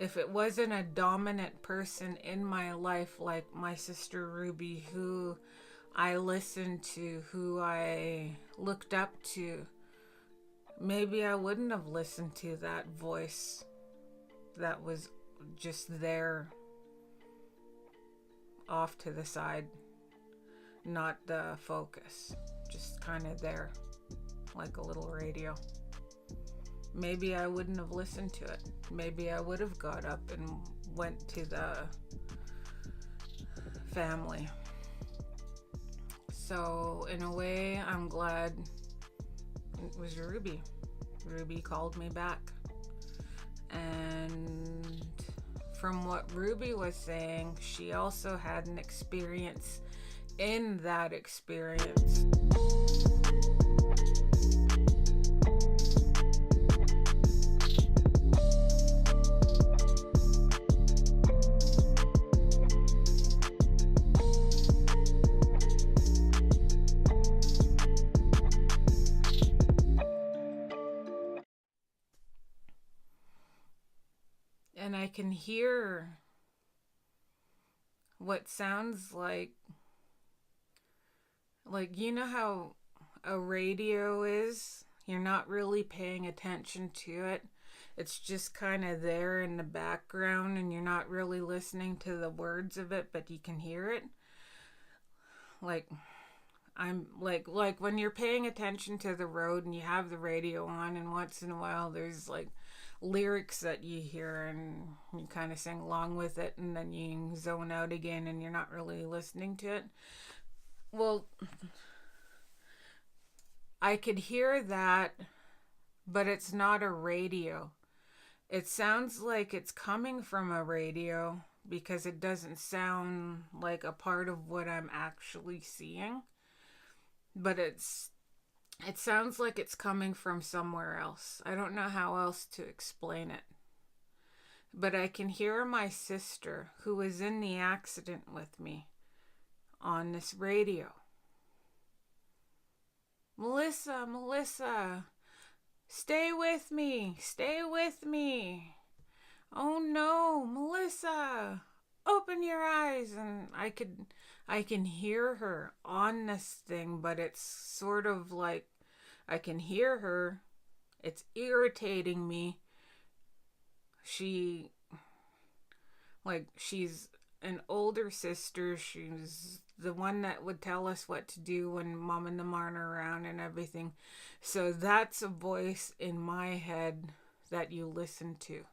if it wasn't a dominant person in my life like my sister Ruby, who I listened to, who I looked up to, maybe I wouldn't have listened to that voice that was just there off to the side, not the focus, just kind of there like a little radio. Maybe I wouldn't have listened to it. Maybe I would have got up and went to the family. So in a way, I'm glad it was Ruby. Ruby called me back. And from what Ruby was saying, she also had an experience in that experience. And I can hear what sounds like you know how a radio is? You're not really paying attention to it. It's just kind of there in the background and you're not really listening to the words of it, but you can hear it. Like I'm like when you're paying attention to the road and you have the radio on, and once in a while there's like lyrics that you hear and you kind of sing along with it, and then you zone out again and you're not really listening to it. Well, I could hear that, but it's not a radio. It sounds like it's coming from a radio because it doesn't sound like a part of what I'm actually seeing. But it sounds like it's coming from somewhere else. I don't know how else to explain it. But I can hear my sister, who was in the accident with me, on this radio. Melissa, Melissa, stay with me, stay with me. Oh no, Melissa, open your eyes. And I can hear her on this thing, but it's sort of like I can hear her. It's irritating me. She's an older sister. She's the one that would tell us what to do when mom and them aren't around and everything. So that's a voice in my head that you listen to.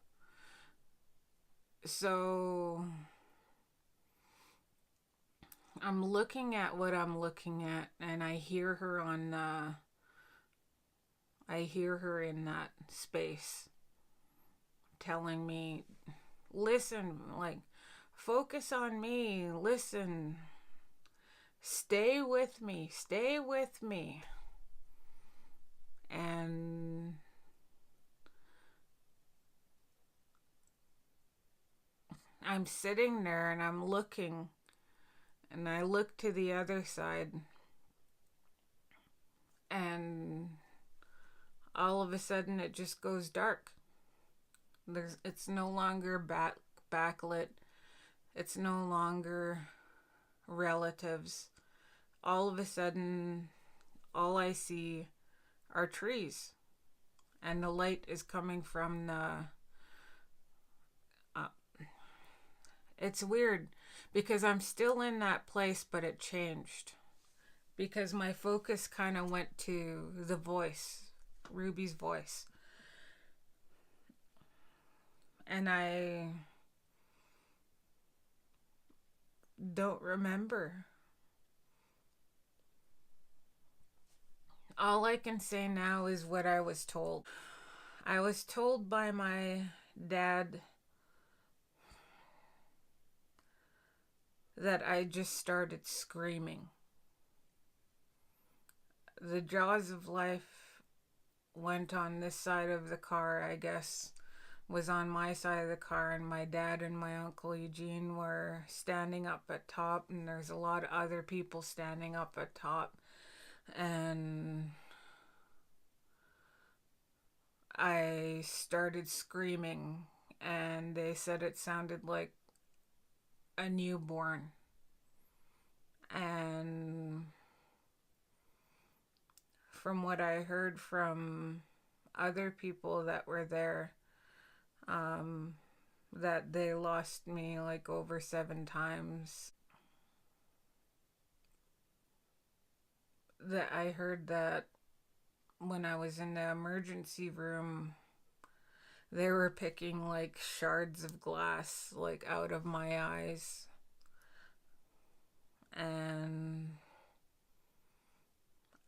So I'm looking at what I'm looking at, and I hear her in that space telling me, listen, like, focus on me, listen, stay with me, stay with me. And I'm sitting there and I'm looking, and I look to the other side, and all of a sudden it just goes dark. It's no longer backlit. It's no longer relatives. All of a sudden, all I see are trees, and the light is coming from the it's weird because I'm still in that place, but it changed because my focus kind of went to the voice, Ruby's voice. And I don't remember. All I can say now is what I was told. I was told by my dad that I just started screaming. The jaws of life went on this side of the car, I guess, was on my side of the car, and my dad and my uncle Eugene were standing up at top, and there's a lot of other people standing up at top, and I started screaming and they said it sounded like a newborn. And from what I heard from other people that were there, that they lost me like over 7 times. That I heard that when I was in the emergency room, they were picking like shards of glass like out of my eyes. And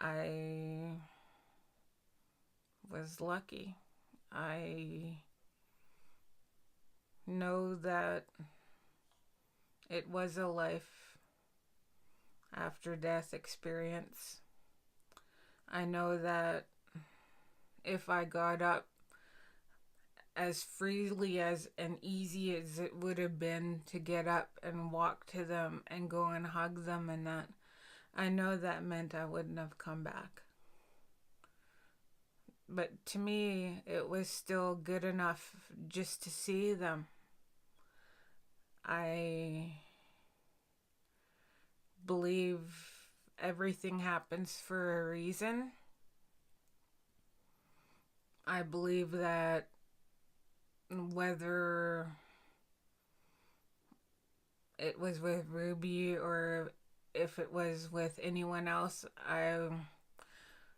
I was lucky. I know that it was a life after death experience. I know that if I got up as freely as and easy as it would have been to get up and walk to them and go and hug them, and that, I know that meant I wouldn't have come back. But to me, it was still good enough just to see them. I believe everything happens for a reason. I believe that whether it was with Ruby or if it was with anyone else, I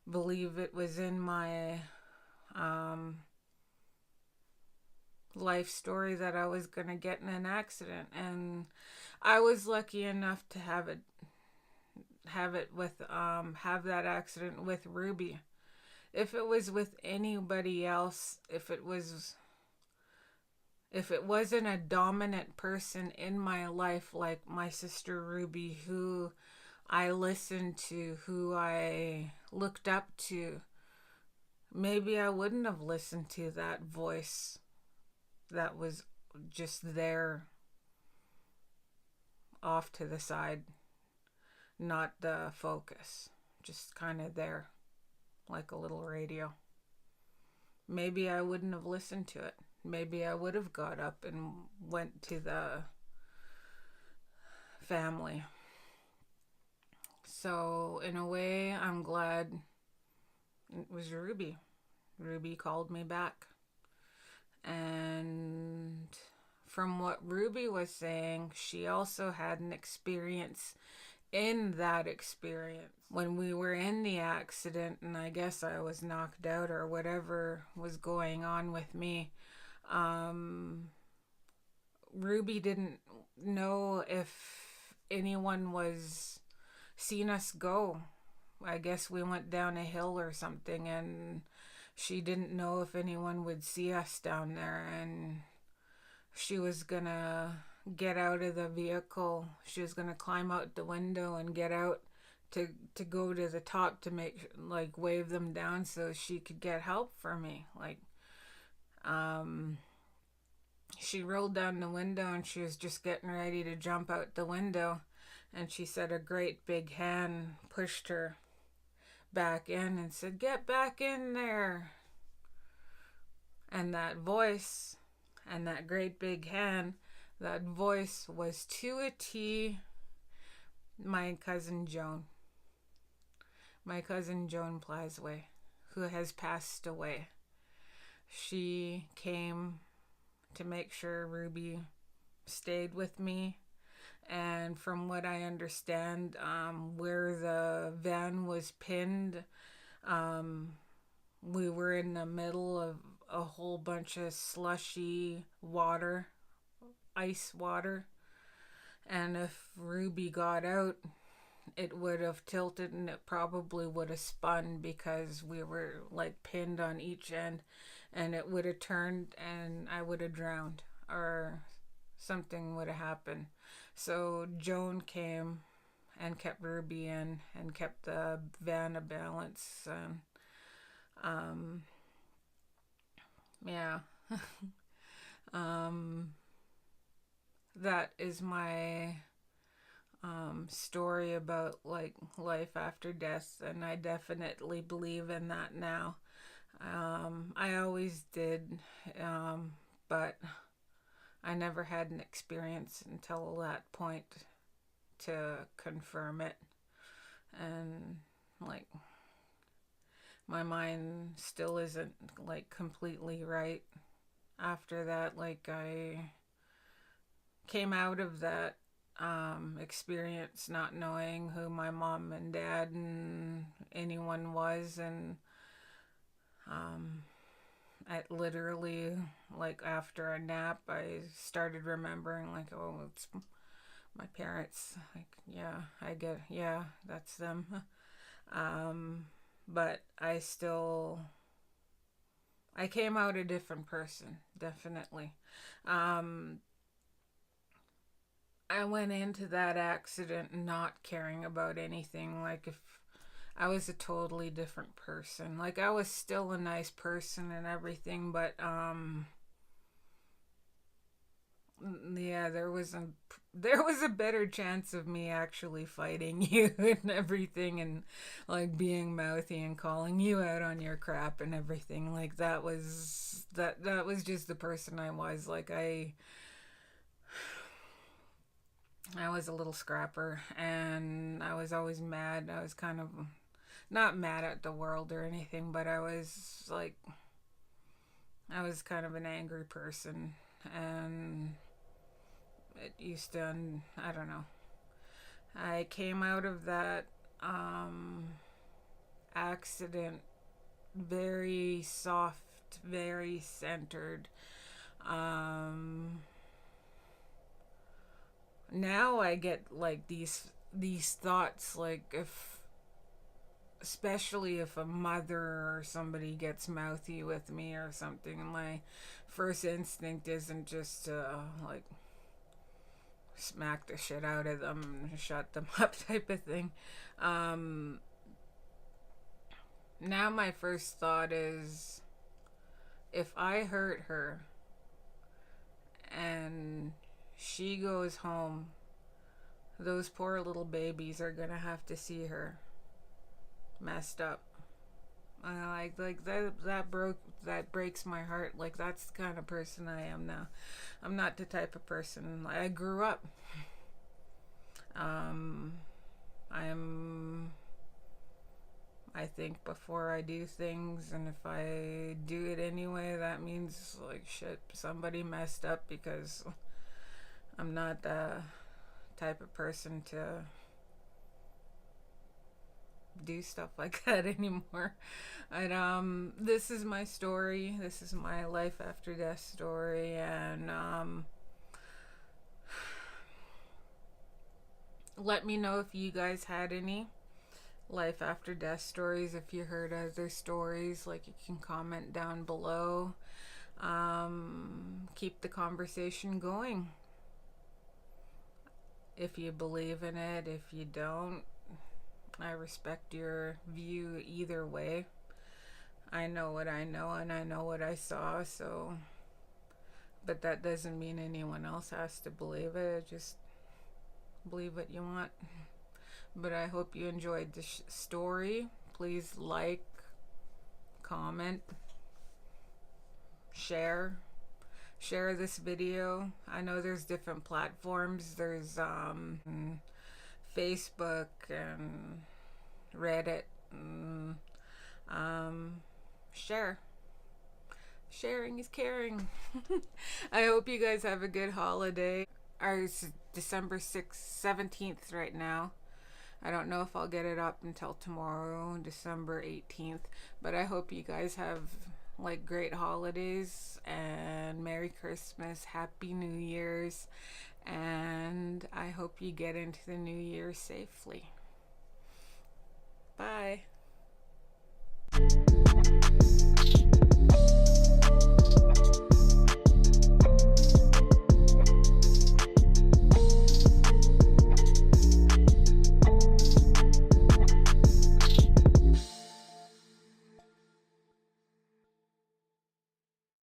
believe it was in my life story that I was going to get in an accident. And I was lucky enough to have that accident with Ruby. If it was with anybody else, if it wasn't a dominant person in my life like my sister Ruby, who I listened to, who I looked up to, maybe I wouldn't have listened to that voice that was just there off to the side, not the focus, just kind of there like a little radio. Maybe I wouldn't have listened to it. Maybe I would have got up and went to the family. So in a way, I'm glad it was Ruby. Ruby called me back. And from what Ruby was saying, she also had an experience in that experience. When we were in the accident, and I guess I was knocked out or whatever was going on with me, Ruby didn't know if anyone was seen us go. I guess we went down a hill or something, and she didn't know if anyone would see us down there, and she was gonna get out of the vehicle. She was gonna climb out the window and get out to go to the top to wave them down so she could get help for me. She rolled down the window and she was just getting ready to jump out the window, and she said a great big hand pushed her back in and said, "Get back in there." And that voice and that great big hand, that voice was to a T my cousin Joan. My cousin Joan Plasway, who has passed away. She came to make sure Ruby stayed with me. And from what I understand, where the van was pinned, we were in the middle of a whole bunch of slushy water, ice water. And if Ruby got out, it would have tilted and it probably would have spun because we were pinned on each end, and it would have turned and I would have drowned or something would have happened. So Joan came and kept Ruby in and kept the van a balance. Yeah. That is my story about life after death, and I definitely believe in that now. I always did, but I never had an experience until that point to confirm it. And like, my mind still isn't like completely right after that. Like, I came out of that experience not knowing who my mom and dad and anyone was. And um, I literally, like, after a nap, I started remembering, like, oh, it's my parents. Like, yeah, I get, yeah, that's them. um, but I came out a different person, definitely. Um, I went into that accident not caring about anything. Like, if I was a totally different person. Like, I was still a nice person and everything, but yeah, there was a better chance of me actually fighting you and everything, and like being mouthy and calling you out on your crap and everything. Like, that was just the person I was. Like, I was a little scrapper, and I was always mad. I was kind of not mad at the world or anything, but I was kind of an angry person, and it used to, I don't know. I came out of that um, accident very soft, very centered. Um, Now I get like these thoughts, like, if especially if a mother or somebody gets mouthy with me or something, my first instinct isn't just to like smack the shit out of them and shut them up type of thing. Um, Now my first thought is, if I hurt her and she goes home, those poor little babies are gonna have to see her messed up. Like that breaks my heart. Like, that's the kind of person I am now. I'm not the type of person. I grew up. Um, I'm. I think before I do things, and if I do it anyway, that means like shit. Somebody messed up, because I'm not the type of person to do stuff like that anymore. And this is my story. This is my life after death story, and let me know if you guys had any life after death stories. If you heard other stories, like, you can comment down below. Keep the conversation going. If you believe in it, if you don't, I respect your view either way. I know what I know, and I know what I saw, so, but that doesn't mean anyone else has to believe it. Just believe what you want. But I hope you enjoyed this story. Please like, comment, share this video. I know there's different platforms. There's Facebook and Reddit. And, share. Sharing is caring. I hope you guys have a good holiday. It's December 6th, 17th right now. I don't know if I'll get it up until tomorrow, December 18th. But I hope you guys have like great holidays, and Merry Christmas, Happy New Year's, and I hope you get into the new year safely. Bye.